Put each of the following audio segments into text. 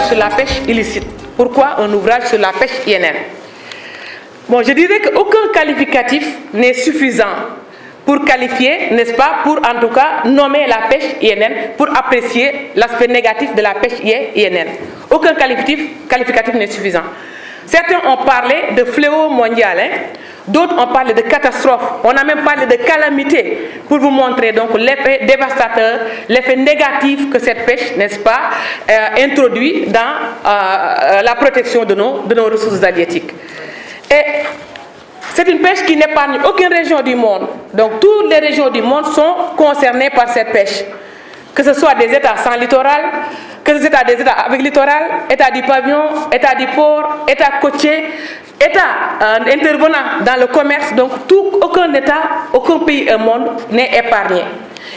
sur la pêche illicite? Pourquoi un ouvrage sur la pêche INN? Bon, je dirais qu'aucun qualificatif n'est suffisant pour qualifier, n'est-ce pas, pour en tout cas nommer la pêche INN, pour apprécier l'aspect négatif de la pêche INN. Aucun qualificatif n'est suffisant. Certains ont parlé de fléau mondial, hein? D'autres ont parlé de catastrophe, on a même parlé de calamité, pour vous montrer donc l'effet dévastateur, l'effet négatif que cette pêche, n'est-ce pas, introduit dans la protection de nos ressources halieutiques. Et c'est une pêche qui n'épargne aucune région du monde. Donc toutes les régions du monde sont concernées par cette pêche. Que ce soit des États sans littoral, que ce soit des États avec littoral, États du pavillon, États du port, États côtiers, États intervenant dans le commerce. Donc aucun État, aucun pays au monde n'est épargné.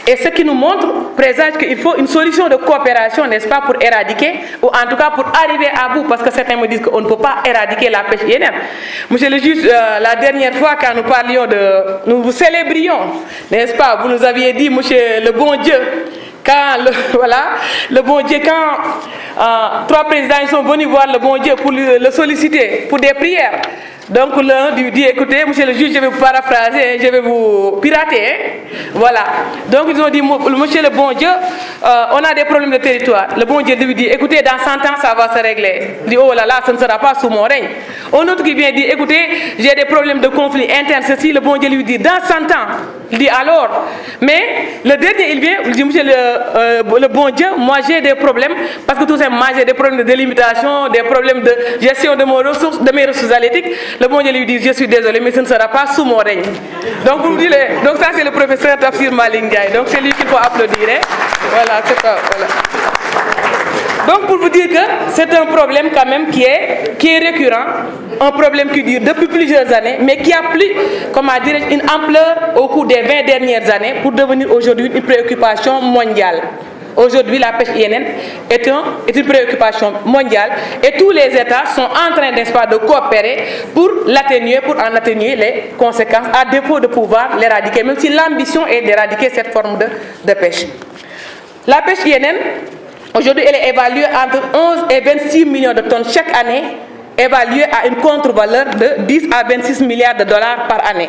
Et ce qui nous montre, présage qu'il faut une solution de coopération, n'est-ce pas, pour éradiquer, ou en tout cas pour arriver à bout, parce que certains me disent qu'on ne peut pas éradiquer la pêche INN. Monsieur le juge, la dernière fois quand nous parlions nous vous célébrions, n'est-ce pas, vous nous aviez dit, monsieur le bon Dieu, quand le bon Dieu, quand 3 présidents sont venus voir le bon Dieu pour le solliciter pour des prières. Donc l'un dit, écoutez, monsieur le juge, je vais vous paraphraser, je vais vous pirater. Hein? Voilà. Donc ils ont dit, monsieur le bon Dieu, on a des problèmes de territoire. Le bon Dieu lui dit, écoutez, dans 100 ans, ça va se régler. Il dit, oh là là, ça ne sera pas sous mon règne. Un autre qui vient dire, écoutez, j'ai des problèmes de conflit interne, ceci, le bon Dieu lui dit, dans 100 ans. Il dit, alors. Mais le dernier, il vient, il dit, monsieur le bon Dieu, moi j'ai des problèmes, parce que tout simplement, j'ai des problèmes de délimitation, des problèmes de gestion de mes ressources halieutiques. Le bon Dieu lui dit, je suis désolé, mais ce ne sera pas sous mon règne. Donc, vous dites, donc ça c'est le professeur Tafsir Malick Ndiaye. Donc c'est lui qu'il faut applaudir. Hein? Voilà, c'est ça. Voilà. Donc pour vous dire que c'est un problème quand même qui est récurrent, un problème qui dure depuis plusieurs années, mais qui a pris, comment dire, une ampleur au cours des 20 dernières années pour devenir aujourd'hui une préoccupation mondiale. Aujourd'hui, la pêche INN est une préoccupation mondiale et tous les États sont en train, n'est-ce pas, de coopérer pour l'atténuer, pour en atténuer les conséquences, à défaut de pouvoir l'éradiquer, même si l'ambition est d'éradiquer cette forme de pêche. La pêche INN, aujourd'hui, elle est évaluée entre 11 et 26 millions de tonnes chaque année, évaluée à une contre-valeur de 10 à 26 milliards de dollars par année.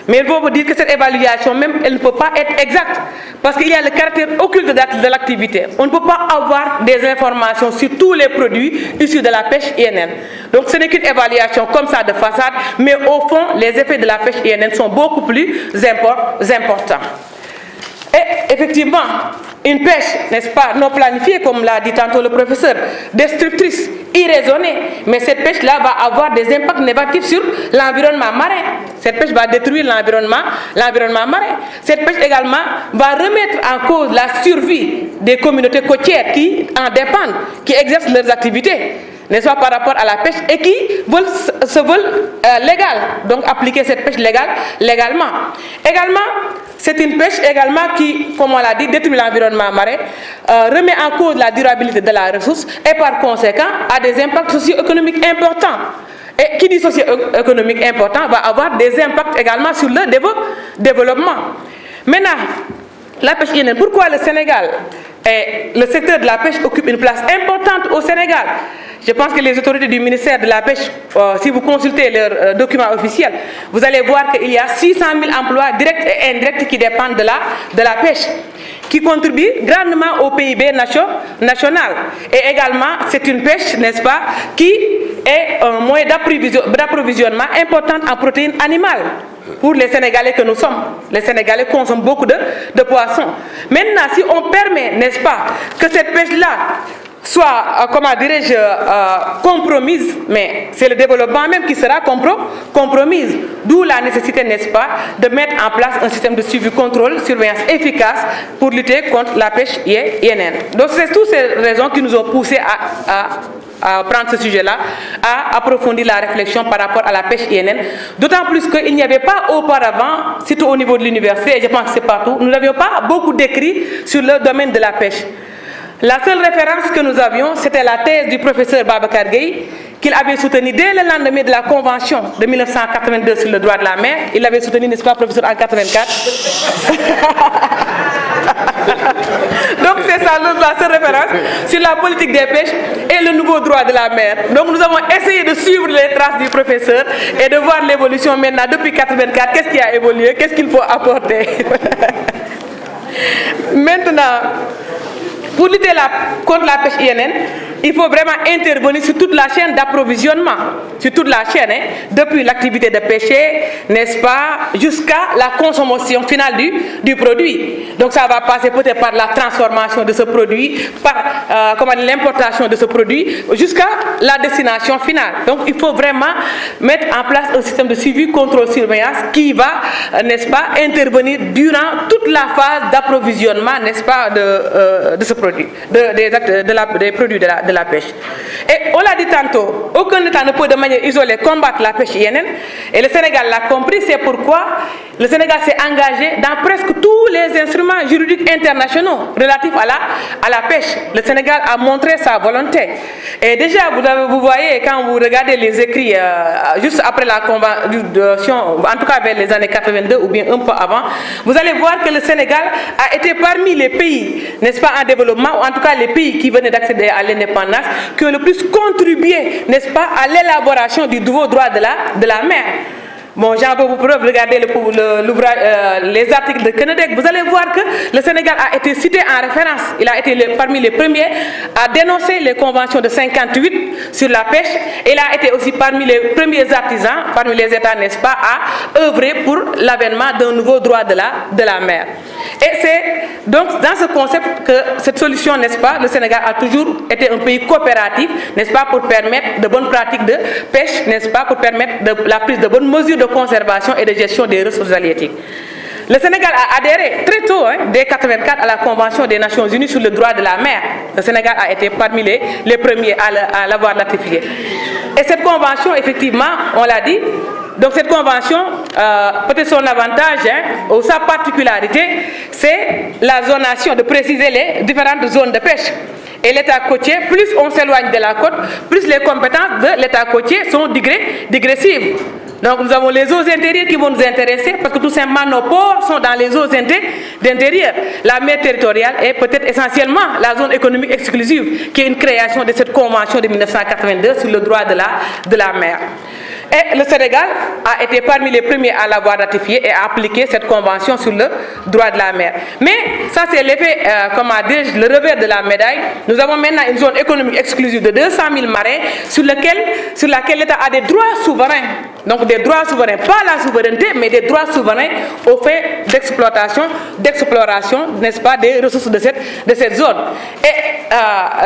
Mais il faut vous dire que cette évaluation même, elle ne peut pas être exacte, parce qu'il y a le caractère occulte de l'activité. On ne peut pas avoir des informations sur tous les produits issus de la pêche INN. Donc ce n'est qu'une évaluation comme ça de façade, mais au fond, les effets de la pêche INN sont beaucoup plus importants. Et effectivement, une pêche, n'est-ce pas, non planifiée, comme l'a dit tantôt le professeur, destructrice, irraisonnée, mais cette pêche-là va avoir des impacts négatifs sur l'environnement marin. Cette pêche va détruire l'environnement marin. Cette pêche également va remettre en cause la survie des communautés côtières qui en dépendent, qui exercent leurs activités, n'est-ce pas, par rapport à la pêche et qui se veulent légales, donc appliquer cette pêche légalement. Également, c'est une pêche également qui, comme on l'a dit, détruit l'environnement marin, remet en cause la durabilité de la ressource et par conséquent a des impacts socio-économiques importants. Et qui dit socio-économique important va avoir des impacts également sur le développement. Maintenant, la pêche INN, pourquoi le Sénégal et le secteur de la pêche occupe une place importante au Sénégal? Je pense que les autorités du ministère de la Pêche, si vous consultez leurs documents officiels, vous allez voir qu'il y a 600 000 emplois directs et indirects qui dépendent de la pêche, qui contribuent grandement au PIB national. Et également, c'est une pêche, n'est-ce pas, qui est un moyen d'approvisionnement important en protéines animales. Pour les Sénégalais que nous sommes. Les Sénégalais consomment beaucoup de poissons. Maintenant, si on permet, n'est-ce pas, que cette pêche-là soit, comment dirais-je, compromise, mais c'est le développement même qui sera compromise. D'où la nécessité, n'est-ce pas, de mettre en place un système de suivi, contrôle, surveillance efficace pour lutter contre la pêche INN. Donc c'est toutes ces raisons qui nous ont poussé à prendre ce sujet-là, à approfondir la réflexion par rapport à la pêche INN. D'autant plus qu'il n'y avait pas auparavant, surtout au niveau de l'université, et je pense que c'est partout, nous n'avions pas beaucoup d'écrits sur le domaine de la pêche. La seule référence que nous avions, c'était la thèse du professeur Babacar Gueye, qu'il avait soutenue dès le lendemain de la Convention de 1982 sur le droit de la mer. Il l'avait soutenue, n'est-ce pas, professeur, en 1984. Donc c'est ça la seule référence sur la politique des pêches et le nouveau droit de la mer. Donc nous avons essayé de suivre les traces du professeur et de voir l'évolution maintenant depuis 1984. Qu'est-ce qui a évolué? Qu'est-ce qu'il faut apporter? Maintenant, pour lutter contre la pêche INN, il faut vraiment intervenir sur toute la chaîne d'approvisionnement, sur toute la chaîne, depuis l'activité de pêcher, n'est-ce pas, jusqu'à la consommation finale du produit. Donc ça va passer peut-être par la transformation de ce produit, par l'importation de ce produit, jusqu'à la destination finale. Donc il faut vraiment mettre en place un système de suivi, contrôle, surveillance qui va, n'est-ce pas, intervenir durant toute la phase d'approvisionnement, n'est-ce pas, de ce produit, des produits de la pêche. Et on l'a dit tantôt, aucun État ne peut de manière isolée combattre la pêche INN, et le Sénégal l'a compris, c'est pourquoi le Sénégal s'est engagé dans presque tous les instruments juridiques internationaux relatifs à la pêche. Le Sénégal a montré sa volonté. Et déjà, vous voyez, quand vous regardez les écrits juste après la convention, en tout cas vers les années 82 ou bien un peu avant, vous allez voir que le Sénégal a été parmi les pays, n'est-ce pas, en développement, ou en tout cas les pays qui venaient d'accéder à l'indépendance, qui ont le plus contribué, n'est-ce pas, à l'élaboration du nouveau droit de la mer. Bon, j'en peux vous preuve, regardez les articles de Kenedec, vous allez voir que le Sénégal a été cité en référence. Il a été parmi les premiers à dénoncer les conventions de 58 sur la pêche. Il a été aussi parmi les premiers artisans, parmi les États, n'est-ce pas, à œuvrer pour l'avènement d'un nouveau droit de la mer. Et c'est donc dans ce concept que cette solution, n'est-ce pas, le Sénégal a toujours été un pays coopératif, n'est-ce pas, pour permettre de bonnes pratiques de pêche, n'est-ce pas, pour permettre la prise de bonnes mesures de conservation et de gestion des ressources halieutiques. Le Sénégal a adhéré très tôt, dès 1984, à la Convention des Nations Unies sur le droit de la mer. Le Sénégal a été parmi les premiers à l'avoir ratifiée. Et cette convention, effectivement, on l'a dit, donc cette convention, peut-être son avantage, ou sa particularité, c'est la zonation, de préciser les différentes zones de pêche. Et l'État côtier, plus on s'éloigne de la côte, plus les compétences de l'État côtier sont digressives. Donc nous avons les eaux intérieures qui vont nous intéresser parce que tout simplement nos ports sont dans les eaux d'intérieur. La mer territoriale est peut-être essentiellement la zone économique exclusive qui est une création de cette convention de 1982 sur le droit de la mer. Et le Sénégal a été parmi les premiers à l'avoir ratifié et à appliquer cette convention sur le droit de la mer. Mais ça c'est l'effet, le revers de la médaille. Nous avons maintenant une zone économique exclusive de 200 000 marins sur laquelle l'État a des droits souverains. Donc des droits souverains, pas la souveraineté, mais des droits souverains au fait d'exploitation, d'exploration, n'est-ce pas, des ressources de cette zone. Et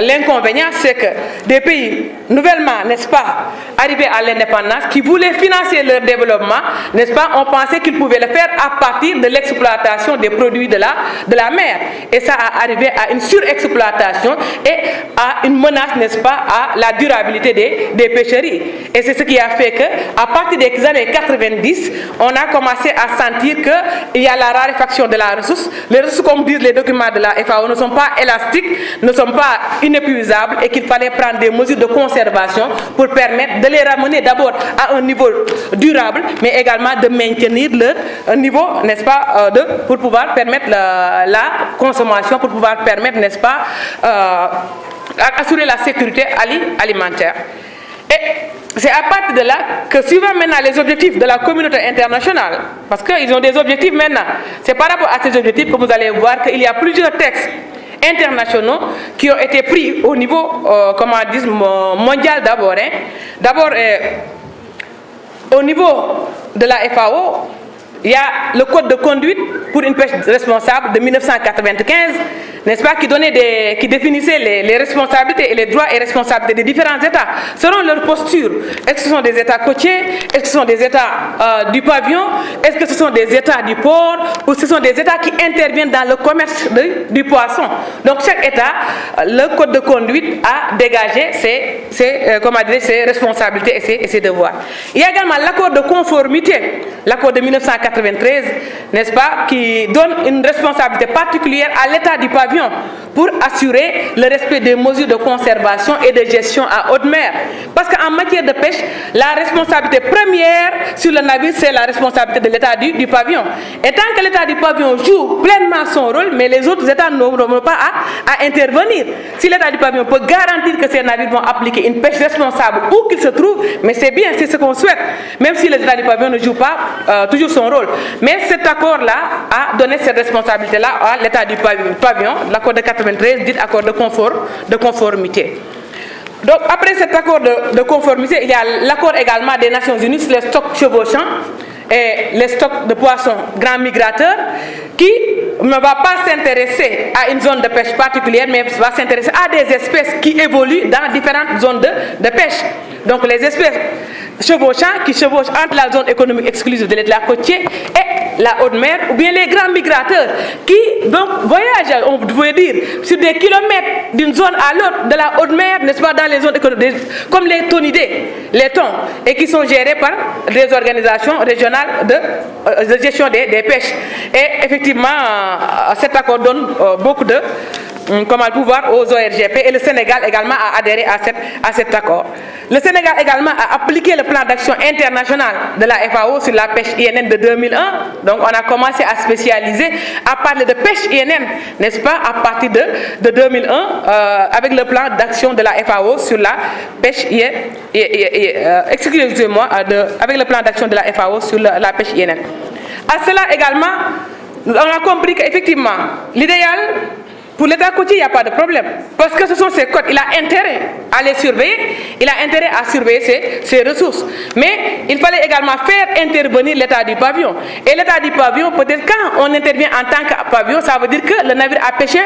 l'inconvénient, c'est que des pays nouvellement, n'est-ce pas, arrivés à l'indépendance, qui voulaient financer leur développement, n'est-ce pas, on pensait qu'ils pouvaient le faire à partir de l'exploitation des produits de la mer. Et ça a arrivé à une surexploitation et à une menace, n'est-ce pas, à la durabilité des pêcheries. Et c'est ce qui a fait qu'à partir des années 90, on a commencé à sentir qu'il y a la raréfaction de la ressource. Les ressources, comme disent les documents de la FAO, ne sont pas élastiques, ne sont pas inépuisables et qu'il fallait prendre des mesures de conservation pour permettre de les ramener d'abord à un niveau durable, mais également de maintenir leur niveau, n'est-ce pas, pour pouvoir permettre la consommation, pour pouvoir permettre, n'est-ce pas, assurer la sécurité alimentaire. Et c'est à partir de là que, suivant maintenant les objectifs de la communauté internationale, parce qu'ils ont des objectifs maintenant, c'est par rapport à ces objectifs que vous allez voir qu'il y a plusieurs textes internationaux qui ont été pris au niveau, mondial d'abord. D'abord, au niveau de la FAO, il y a le code de conduite pour une pêche responsable de 1995, n'est-ce pas, qui définissait les responsabilités et les droits et responsabilités des différents États selon leur posture. Est-ce que ce sont des États côtiers? Est-ce que ce sont des États du pavillon? Est-ce que ce sont des États du port? Ou ce sont des États qui interviennent dans le commerce du poisson? Donc chaque État, le code de conduite a dégagé ses responsabilités et ses devoirs. Il y a également l'accord de conformité, l'accord de 1993, n'est-ce pas, qui donne une responsabilité particulière à l'État du pavillon pour assurer le respect des mesures de conservation et de gestion à haute mer. Parce qu'en matière de pêche, la responsabilité première sur le navire, c'est la responsabilité de l'État du pavillon. Et tant que l'État du pavillon joue pleinement son rôle, mais les autres États n'auront pas à intervenir. Si l'État du pavillon peut garantir que ces navires vont appliquer une pêche responsable où qu'ils se trouvent, mais c'est bien, c'est ce qu'on souhaite, même si l'État du pavillon ne joue pas toujours son rôle. Mais cet accord-là a donné cette responsabilité-là à l'État du pavillon, l'accord de 93, dit accord de conformité. Donc après cet accord de conformité, il y a l'accord également des Nations Unies sur les stocks chevauchants et les stocks de poissons grands migrateurs qui ne va pas s'intéresser à une zone de pêche particulière, mais va s'intéresser à des espèces qui évoluent dans différentes zones de pêche. Donc les espèces chevauchants qui chevauchent entre la zone économique exclusive de l'État côtier et la haute mer, ou bien les grands migrateurs qui donc voyagent, on pourrait dire, sur des kilomètres d'une zone à l'autre de la haute mer, n'est-ce pas, dans les zones économiques, comme les tonidés, les thons, et qui sont gérés par des organisations régionales de gestion des pêches. Et effectivement, cet accord donne beaucoup de pouvoir aux ORGP, et le Sénégal également a adhéré à cet accord. Le Sénégal également a appliqué le plan d'action international de la FAO sur la pêche INN de 2001. Donc on a commencé à spécialiser, à parler de pêche INN, n'est-ce pas, à partir de 2001, avec le plan d'action de la FAO sur la pêche excusez-moi, avec le plan d'action de la FAO sur la pêche INN. À cela également, on a compris qu'effectivement, l'idéal, pour l'État côtier, il n'y a pas de problème. Parce que ce sont ses côtes. Il a intérêt à les surveiller. Il a intérêt à surveiller ses ressources. Mais il fallait également faire intervenir l'État du pavillon. Et l'État du pavillon, peut-être quand on intervient en tant que pavillon, ça veut dire que le navire a pêché,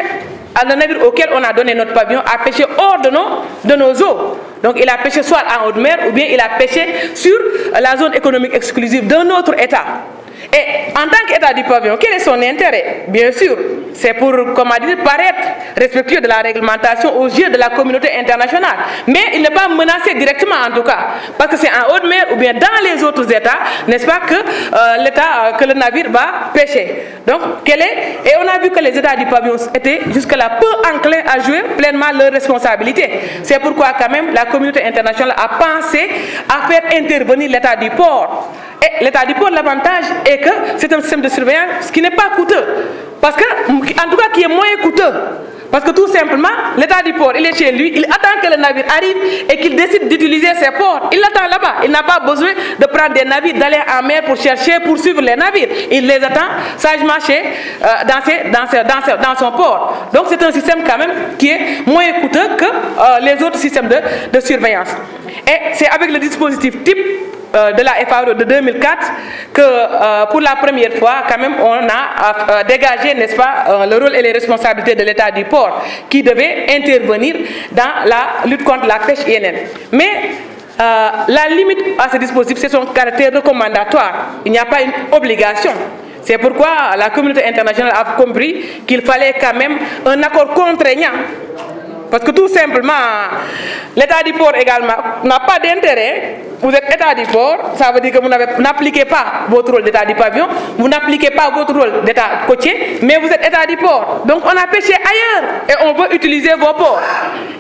le navire auquel on a donné notre pavillon a pêché hors de nos eaux. Donc il a pêché soit en haute mer ou bien il a pêché sur la zone économique exclusive d'un autre État. Et en tant qu'État du pavillon, quel est son intérêt? Bien sûr, c'est pour, comment dire, paraître respectueux de la réglementation aux yeux de la communauté internationale. Mais il n'est pas menacé directement en tout cas, parce que c'est en haute mer ou bien dans les autres États, n'est-ce pas, que le navire va pêcher. Donc, et on a vu que les États du pavillon étaient jusque-là peu enclins à jouer pleinement leurs responsabilités. C'est pourquoi quand même la communauté internationale a pensé à faire intervenir l'État du port. Et l'État du port, l'avantage est que c'est un système de surveillance qui n'est pas coûteux. Parce que, en tout cas, qui est moins coûteux. Parce que tout simplement, l'État du port, il est chez lui, il attend que le navire arrive et qu'il décide d'utiliser ses ports. Il l'attend là-bas. Il n'a pas besoin de prendre des navires, d'aller en mer pour chercher, pour suivre les navires. Il les attend sagement dans son port. Donc c'est un système quand même qui est moins coûteux que les autres systèmes de surveillance. Et c'est avec le dispositif type de la FAO de 2004 que pour la première fois quand même on a dégagé, n'est-ce pas, le rôle et les responsabilités de l'État du port qui devait intervenir dans la lutte contre la pêche INN. Mais la limite à ce dispositif, c'est son caractère recommandatoire. Il n'y a pas une obligation. C'est pourquoi la communauté internationale a compris qu'il fallait quand même un accord contraignant. Parce que tout simplement, l'État du port également n'a pas d'intérêt. Vous êtes État du port, ça veut dire que vous n'appliquez pas votre rôle d'État du pavillon, vous n'appliquez pas votre rôle d'État côtier, mais vous êtes État du port. Donc on a pêché ailleurs et on veut utiliser vos ports.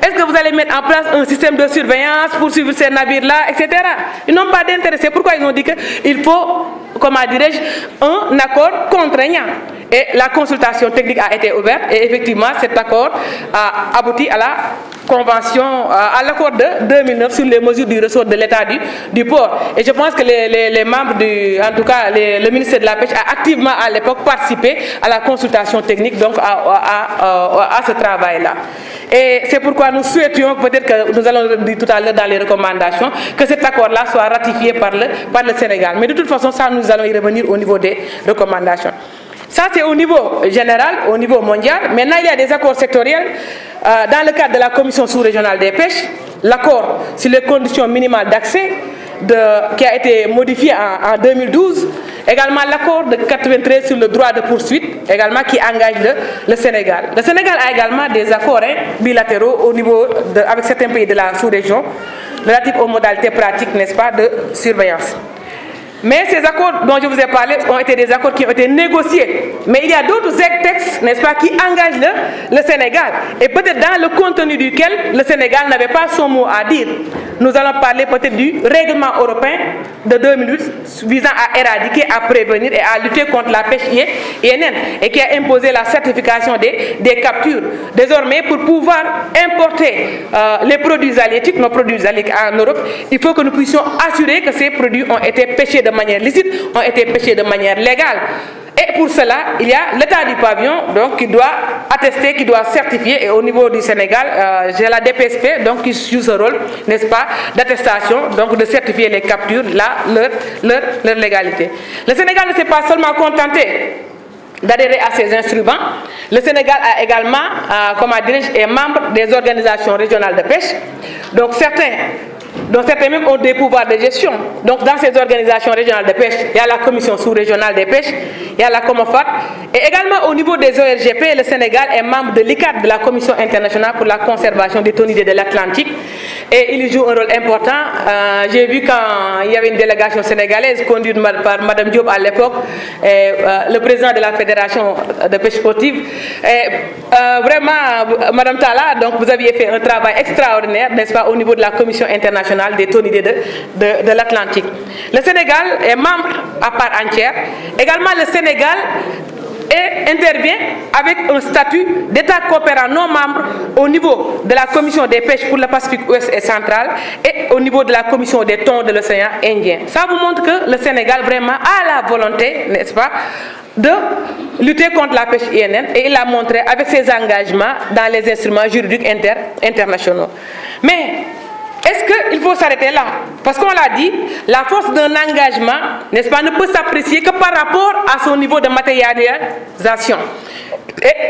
Est-ce que vous allez mettre en place un système de surveillance pour suivre ces navires-là, etc. Ils n'ont pas d'intérêt. C'est pourquoi ils ont dit qu'il faut, comment dirais-je, un accord contraignant. Et la consultation technique a été ouverte et effectivement cet accord a abouti à la convention, à l'accord de 2009 sur les mesures du ressort de l'État du port. Et je pense que les membres en tout cas le ministère de la Pêche a activement à l'époque participé à la consultation technique, donc à ce travail-là. Et c'est pourquoi nous souhaitions, peut-être que nous allons le dire tout à l'heure dans les recommandations, que cet accord-là soit ratifié par le Sénégal. Mais de toute façon, ça nous allons y revenir au niveau des recommandations. Ça, c'est au niveau général, au niveau mondial. Maintenant, il y a des accords sectoriels. Dans le cadre de la Commission sous-régionale des pêches, l'accord sur les conditions minimales d'accès qui a été modifié en 2012. Également l'accord de 93 sur le droit de poursuite, également qui engage le Sénégal. Le Sénégal a également des accords bilatéraux au niveau avec certains pays de la sous-région relatifs aux modalités pratiques, n'est-ce pas, de surveillance. Mais ces accords dont je vous ai parlé ont été des accords qui ont été négociés. Mais il y a d'autres textes, n'est-ce pas, qui engagent le Sénégal. Et peut-être dans le contenu duquel le Sénégal n'avait pas son mot à dire. Nous allons parler peut-être du règlement européen de 2008 visant à éradiquer, à prévenir et à lutter contre la pêche INN et qui a imposé la certification des captures. Désormais, pour pouvoir importer les produits halieutiques, nos produits halieutiques en Europe, il faut que nous puissions assurer que ces produits ont été pêchés de manière licite, ont été pêchés de manière légale. Et pour cela, il y a l'État du pavillon donc, qui doit attester, qui doit certifier. Et au niveau du Sénégal, j'ai la DPSP donc, qui joue ce rôle, n'est-ce pas, d'attestation, donc de certifier les captures, leur légalité. Le Sénégal ne s'est pas seulement contenté d'adhérer à ces instruments. Le Sénégal a également, est membre des organisations régionales de pêche. Donc certains même ont des pouvoirs de gestion. Donc dans ces organisations régionales de pêche, il y a la commission sous-régionale des pêches, il y a la COMOFAT, et également au niveau des ORGP, le Sénégal est membre de l'ICAD, de la Commission internationale pour la conservation des thonidiés de l'Atlantique, et il joue un rôle important. J'ai vu quand il y avait une délégation sénégalaise conduite par Mme Diop à l'époque, le président de la Fédération de pêche sportive, vraiment, Mme Tala, donc vous aviez fait un travail extraordinaire, n'est-ce pas, au niveau de la Commission internationale des thonidiés de l'Atlantique. Le Sénégal est membre à part entière. Également, le Sénégal intervient avec un statut d'État coopérant non membre au niveau de la Commission des pêches pour le Pacifique Ouest et Central et au niveau de la Commission des thons de l'océan Indien. Ça vous montre que le Sénégal vraiment a la volonté, n'est-ce pas, de lutter contre la pêche INN, et il l'a montré avec ses engagements dans les instruments juridiques internationaux. Mais est-ce qu'il faut s'arrêter là? Parce qu'on l'a dit, la force d'un engagement, n'est-ce pas, ne peut s'apprécier que par rapport à son niveau de matérialisation.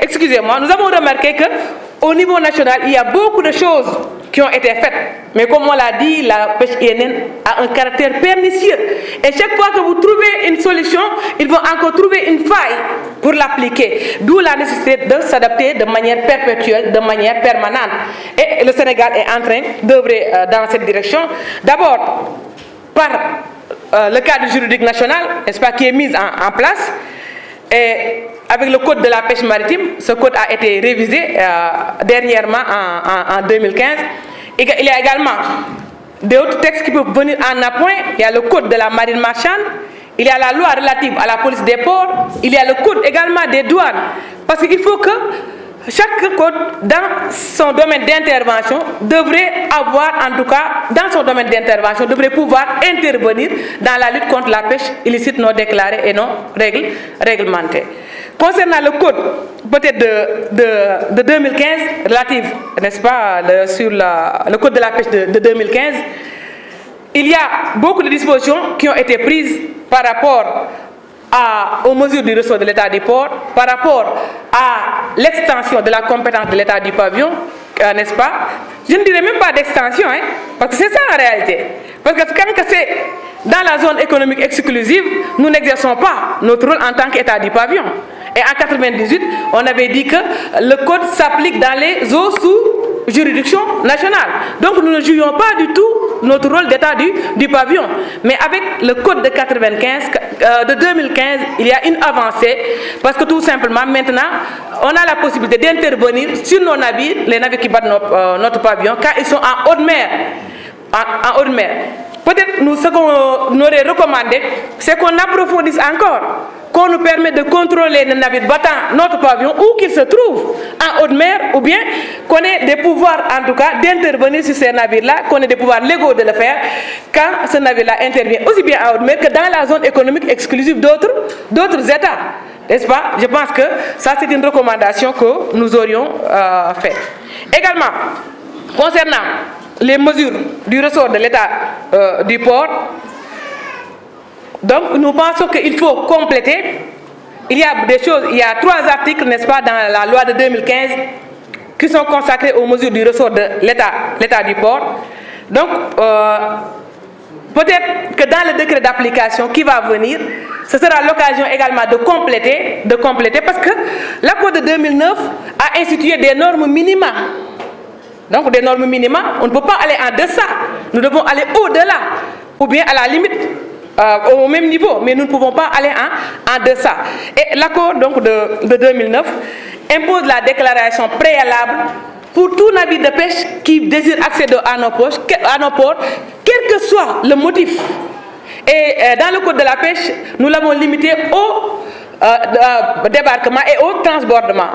Excusez-moi, nous avons remarqué qu'au niveau national, il y a beaucoup de choses qui ont été faites. Mais comme on l'a dit, la pêche INN a un caractère pernicieux. Et chaque fois que vous trouvez une solution, ils vont encore trouver une faille pour l'appliquer. D'où la nécessité de s'adapter de manière perpétuelle, de manière permanente. Et le Sénégal est en train d'œuvrer dans cette direction. D'abord, par le cadre juridique national, n'est-ce pas, qui est mis en place. Et avec le code de la pêche maritime, ce code a été révisé dernièrement en 2015. Et il y a également d'autres textes qui peuvent venir en appoint. Il y a le code de la marine marchande, il y a la loi relative à la police des ports, il y a le code également des douanes. Parce qu'il faut que chaque code, dans son domaine d'intervention, devrait avoir, en tout cas, dans son domaine d'intervention, devrait pouvoir intervenir dans la lutte contre la pêche illicite non déclarée et non réglementée. Concernant le code, peut-être de 2015, relatif, n'est-ce pas, sur le code de la pêche de 2015, il y a beaucoup de dispositions qui ont été prises par rapport aux mesures du ressort de l'État du port, par rapport à l'extension de la compétence de l'État du pavillon, n'est-ce pas? Je ne dirais même pas d'extension, hein, parce que c'est ça en réalité. Parce que quand c'est dans la zone économique exclusive, nous n'exerçons pas notre rôle en tant qu'État du pavillon. Et en 1998, on avait dit que le code s'applique dans les eaux sous juridiction nationale. Donc nous ne jouions pas du tout notre rôle d'État du pavillon. Mais avec le code de 2015, il y a une avancée parce que tout simplement maintenant, on a la possibilité d'intervenir sur nos navires, les navires qui battent notre pavillon, car ils sont en haute mer. En haute mer. Peut-être ce qu'on aurait recommandé, c'est qu'on approfondisse encore, qu'on nous permette de contrôler les navires battant notre pavillon où qu'ils se trouvent, en haute mer, ou bien qu'on ait des pouvoirs, en tout cas, d'intervenir sur ces navires-là, qu'on ait des pouvoirs légaux de le faire, quand ce navire-là intervient aussi bien en haute mer que dans la zone économique exclusive d'autres États. N'est-ce pas? Je pense que ça, c'est une recommandation que nous aurions faite. Également, concernant les mesures du ressort de l'État du port, donc nous pensons qu'il faut compléter. Il y a des choses, il y a 3 articles, n'est-ce pas, dans la loi de 2015 qui sont consacrés aux mesures du ressort de l'État du port. Donc, peut-être que dans le décret d'application qui va venir, ce sera l'occasion également de compléter parce que l'accord de 2009 a institué des normes minimales. Donc des normes minimales, on ne peut pas aller en deçà, nous devons aller au-delà, ou bien à la limite, au même niveau, mais nous ne pouvons pas aller en deçà. Et l'accord donc de 2009 impose la déclaration préalable pour tout navire de pêche qui désire accéder à nos ports, quel que soit le motif. Et dans le code de la pêche, nous l'avons limité au débarquement et au transbordement.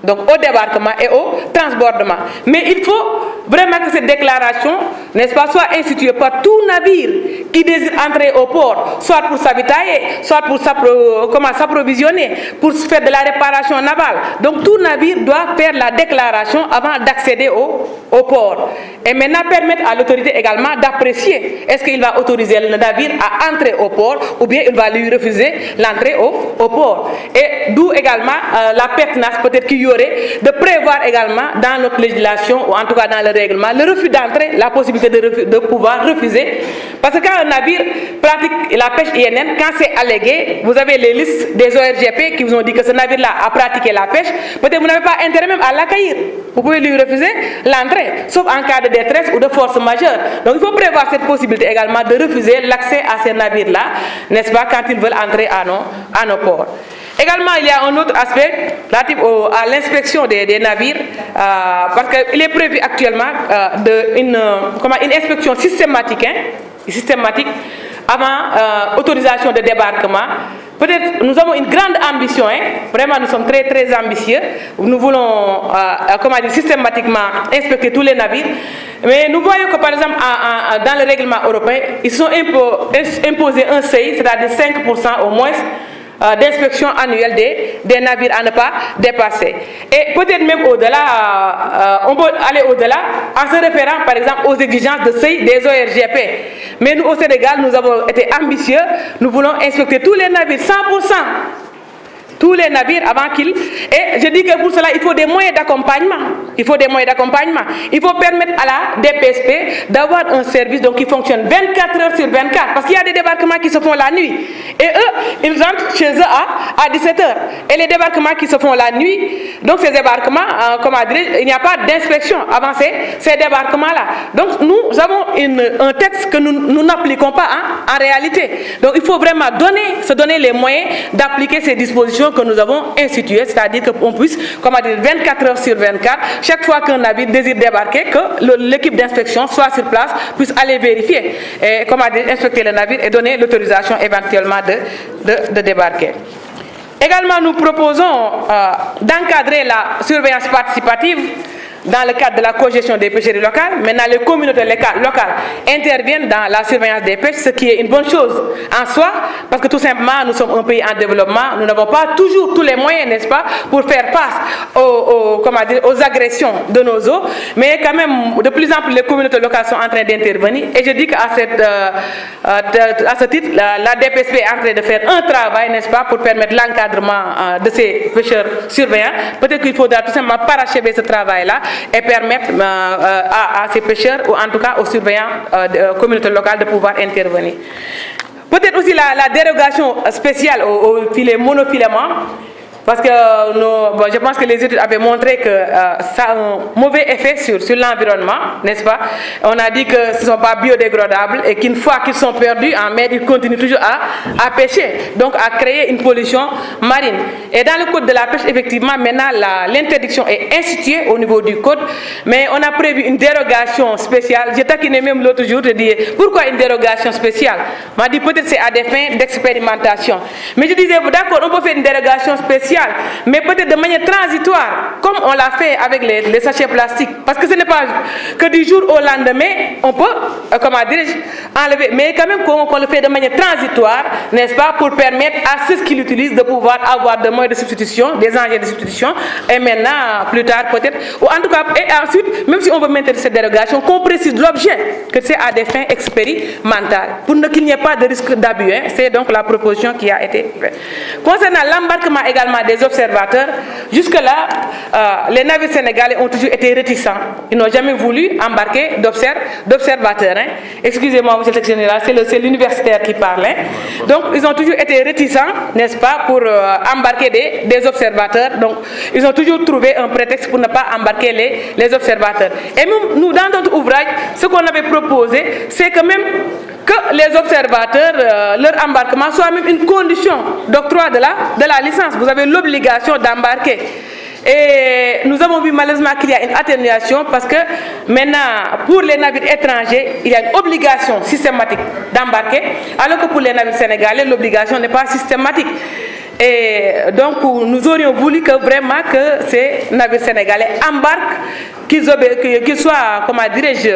Donc au débarquement et au transbordement. Mais il faut vraiment que cette déclaration, n'est-ce pas, soit instituée par tout navire qui désire entrer au port, soit pour s'avitailler, soit pour s'approvisionner, pour faire de la réparation navale. Donc tout navire doit faire la déclaration avant d'accéder au port. Et maintenant permettre à l'autorité également d'apprécier est-ce qu'il va autoriser le navire à entrer au port ou bien il va lui refuser l'entrée au port. Et d'où également la pertinence peut-être qu'il y aurait de prévoir également dans notre législation ou en tout cas dans le règlement le refus d'entrée, la possibilité de pouvoir refuser. Parce que quand un navire pratique la pêche INN, quand c'est allégué, vous avez les listes des ORGP qui vous ont dit que ce navire-là a pratiqué la pêche, peut-être vous n'avez pas intérêt même à l'accueillir. Vous pouvez lui refuser l'entrée, sauf en cas de détresse ou de force majeure. Donc il faut prévoir cette possibilité également de refuser l'accès à ces navires-là, n'est-ce pas, quand ils veulent entrer à nos ports. Également, il y a un autre aspect relatif à l'inspection des navires, parce qu'il est prévu actuellement une inspection systématique, avant autorisation de débarquement. Peut-être nous avons une grande ambition, vraiment nous sommes très très ambitieux. Nous voulons systématiquement inspecter tous les navires. Mais nous voyons que par exemple dans le règlement européen, ils sont imposés un seuil, c'est-à-dire 5% au moins, d'inspection annuelle des navires à ne pas dépasser. Et peut-être même au-delà, on peut aller au-delà en se référant par exemple aux exigences de seuil des ORGP. Mais nous au Sénégal, nous avons été ambitieux, nous voulons inspecter tous les navires, 100%. Tous les navires avant qu'ils... Et je dis que pour cela, il faut des moyens d'accompagnement. Il faut des moyens d'accompagnement. Il faut permettre à la DPSP d'avoir un service donc, qui fonctionne 24 heures sur 24. Parce qu'il y a des débarquements qui se font la nuit. Et eux, ils rentrent chez eux à 17 heures. Et les débarquements qui se font la nuit, donc ces débarquements, il n'y a pas d'inspection avant ces débarquements-là. Donc nous avons un texte que nous n'appliquons pas en réalité. Donc il faut vraiment se donner les moyens d'appliquer ces dispositions que nous avons institué, c'est-à-dire qu'on puisse, 24 heures sur 24, chaque fois qu'un navire désire débarquer, que l'équipe d'inspection soit sur place, puisse aller vérifier, et, inspecter le navire et donner l'autorisation éventuellement de débarquer. Également, nous proposons d'encadrer la surveillance participative dans le cadre de la cogestion des pêcheries locales. Maintenant, les communautés locales interviennent dans la surveillance des pêches, ce qui est une bonne chose en soi, parce que tout simplement, nous sommes un pays en développement, nous n'avons pas toujours tous les moyens, n'est-ce pas, pour faire face aux agressions de nos eaux, mais quand même, de plus en plus, les communautés locales sont en train d'intervenir, et je dis qu'à ce titre, la DPSP est en train de faire un travail, n'est-ce pas, pour permettre l'encadrement de ces pêcheurs surveillants. Peut-être qu'il faudra tout simplement parachever ce travail-là, et permettre à ces pêcheurs, ou en tout cas aux surveillants communautés locales de pouvoir intervenir. Peut-être aussi la dérogation spéciale au filet monofilaments, parce que je pense que les études avaient montré que ça a un mauvais effet sur l'environnement, n'est-ce pas? On a dit que ce ne sont pas biodégradables et qu'une fois qu'ils sont perdus en mer, ils continuent toujours à pêcher, donc à créer une pollution marine. Et dans le code de la pêche, effectivement, maintenant, l'interdiction est instituée au niveau du code, mais on a prévu une dérogation spéciale. J'ai taquiné même l'autre jour de dire pourquoi une dérogation spéciale? On m'a dit peut-être c'est à des fins d'expérimentation. Mais je disais, d'accord, on peut faire une dérogation spéciale, mais peut-être de manière transitoire, comme on l'a fait avec les sachets plastiques. Parce que ce n'est pas que du jour au lendemain, on peut, enlever, mais quand même qu'on le fait de manière transitoire, n'est-ce pas, pour permettre à ceux qui l'utilisent de pouvoir avoir des moyens de substitution, des engins de substitution, et maintenant, plus tard peut-être, ou en tout cas, et ensuite, même si on veut maintenir cette dérogation, qu'on précise l'objet, que c'est à des fins expérimentales, pour qu'il n'y ait pas de risque d'abus. C'est donc la proposition qui a été faite. Concernant l'embarquement également des observateurs, jusque-là, les navires sénégalais ont toujours été réticents. Ils n'ont jamais voulu embarquer d'observateurs. Excusez-moi, monsieur le général, c'est l'universitaire qui parle. Donc, ils ont toujours été réticents, n'est-ce pas, pour embarquer des observateurs. Donc, ils ont toujours trouvé un prétexte pour ne pas embarquer les observateurs. Et même nous, dans notre ouvrage, ce qu'on avait proposé, c'est que même que les observateurs, leur embarquement soit même une condition d'octroi de la licence. Vous avez l'obligation d'embarquer. Et nous avons vu malheureusement qu'il y a une atténuation parce que maintenant, pour les navires étrangers, il y a une obligation systématique d'embarquer, alors que pour les navires sénégalais, l'obligation n'est pas systématique. Et donc, nous aurions voulu que vraiment que ces navires sénégalais embarquent, qu'ils soient, comment dirais-je,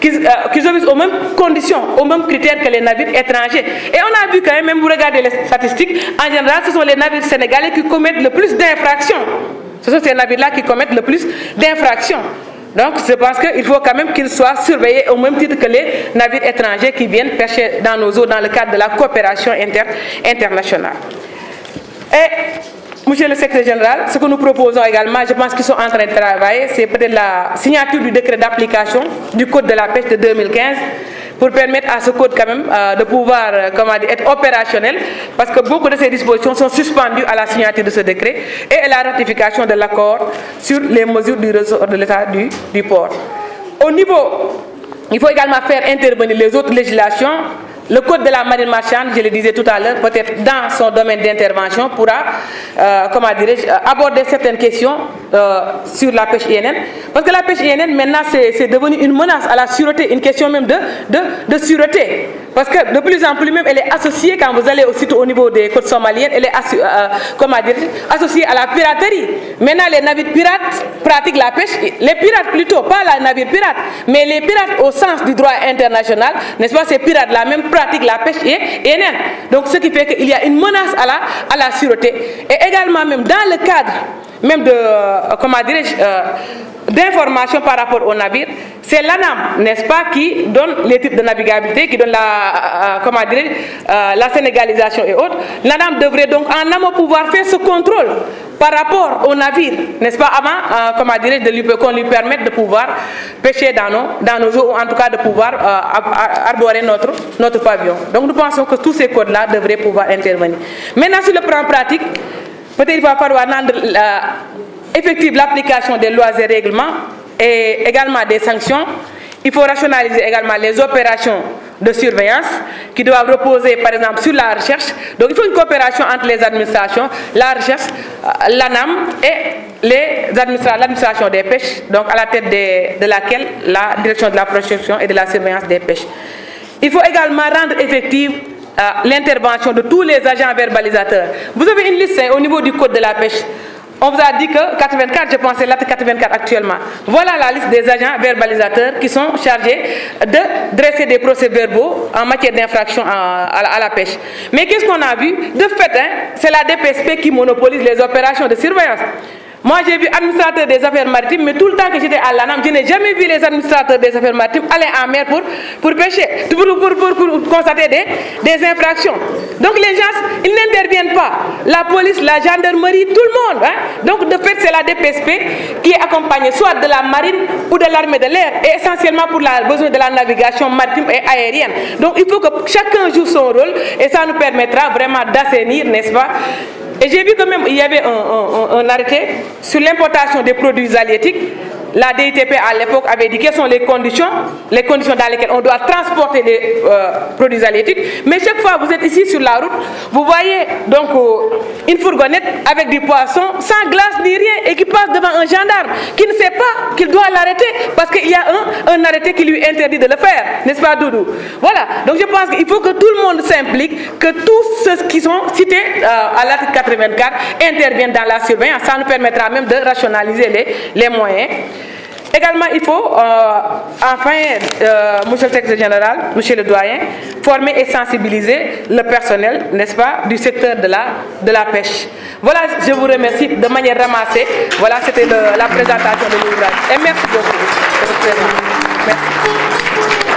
qu'ils obéissent aux mêmes conditions, aux mêmes critères que les navires étrangers. Et on a vu quand même vous regardez les statistiques, en général, ce sont les navires sénégalais qui commettent le plus d'infractions. Ce sont ces navires-là qui commettent le plus d'infractions. Donc, je pense qu'il faut quand même qu'ils soient surveillés au même titre que les navires étrangers qui viennent pêcher dans nos eaux dans le cadre de la coopération internationale. Et, monsieur le secrétaire général, ce que nous proposons également, je pense qu'ils sont en train de travailler, c'est peut-être la signature du décret d'application du Code de la pêche de 2015 pour permettre à ce code quand même de pouvoir être opérationnel, parce que beaucoup de ces dispositions sont suspendues à la signature de ce décret et à la ratification de l'accord sur les mesures du ressort de l'État du port. Au niveau, il faut également faire intervenir les autres législations. Le code de la marine marchande, je le disais tout à l'heure, peut-être dans son domaine d'intervention, pourra aborder certaines questions sur la pêche INN. Parce que la pêche INN, maintenant, c'est devenu une menace à la sûreté, une question même de sûreté. Parce que de plus en plus même, elle est associée, quand vous allez aussi au niveau des côtes somaliennes, elle est associée à la piraterie. Maintenant, les navires pirates pratiquent la pêche, les pirates plutôt, pas les navires pirates, mais les pirates au sens du droit international, n'est-ce pas, ces pirates-là même pratique la pêche INN. Donc ce qui fait qu'il y a une menace à la sûreté. Et également même dans le cadre même de, d'informations par rapport aux navires, c'est l'ANAM, n'est-ce pas, qui donne les titres de navigabilité, qui donne la sénégalisation et autres. L'ANAM devrait donc en amont pouvoir faire ce contrôle par rapport aux navires, n'est-ce pas, avant, qu'on lui permette de pouvoir pêcher dans nos eaux, ou en tout cas de pouvoir arborer notre pavillon. Donc nous pensons que tous ces codes-là devraient pouvoir intervenir. Maintenant, sur le plan pratique, peut-être il va falloir rendre effective l'application des lois et règlements et également des sanctions. Il faut rationaliser également les opérations de surveillance qui doivent reposer par exemple sur la recherche. Donc il faut une coopération entre les administrations, la recherche, l'ANAM et l'administration des pêches, donc à la tête de laquelle la direction de la protection et de la surveillance des pêches. Il faut également rendre effective l'intervention de tous les agents verbalisateurs. Vous avez une liste au niveau du code de la pêche. On vous a dit que 84, je pense c'est l'acte 84 actuellement. Voilà la liste des agents verbalisateurs qui sont chargés de dresser des procès-verbaux en matière d'infraction à la pêche. Mais qu'est-ce qu'on a vu? De fait, c'est la DPSP qui monopolise les opérations de surveillance. Moi, j'ai vu administrateur des affaires maritimes, mais tout le temps que j'étais à l'ANAM, je n'ai jamais vu les administrateurs des affaires maritimes aller en mer pour pêcher, pour constater des infractions. Donc les gens, ils n'interviennent pas. La police, la gendarmerie, tout le monde. Donc de fait, c'est la DPSP qui est accompagnée soit de la marine ou de l'armée de l'air, et essentiellement pour le besoin de la navigation maritime et aérienne. Donc il faut que chacun joue son rôle, et ça nous permettra vraiment d'assainir, n'est-ce pas? Et j'ai vu que même il y avait un arrêté sur l'importation des produits halieutiques. La DITP à l'époque avait dit quelles sont les conditions dans lesquelles on doit transporter les produits halieutiques. Mais chaque fois que vous êtes ici sur la route, vous voyez donc une fourgonnette avec du poisson, sans glace ni rien, et qui passe devant un gendarme qui ne sait pas qu'il doit l'arrêter parce qu'il y a un arrêté qui lui interdit de le faire, n'est-ce pas, Doudou? Voilà, donc je pense qu'il faut que tout le monde s'implique, que tous ceux qui sont cités à l'article 84 interviennent dans la surveillance. Ça nous permettra même de rationaliser les moyens. Également, il faut, monsieur le secrétaire général, monsieur le doyen, former et sensibiliser le personnel, n'est-ce pas, du secteur de la pêche. Voilà, je vous remercie de manière ramassée. Voilà, c'était la présentation de l'ouvrage. Et merci beaucoup de votre présence. Merci.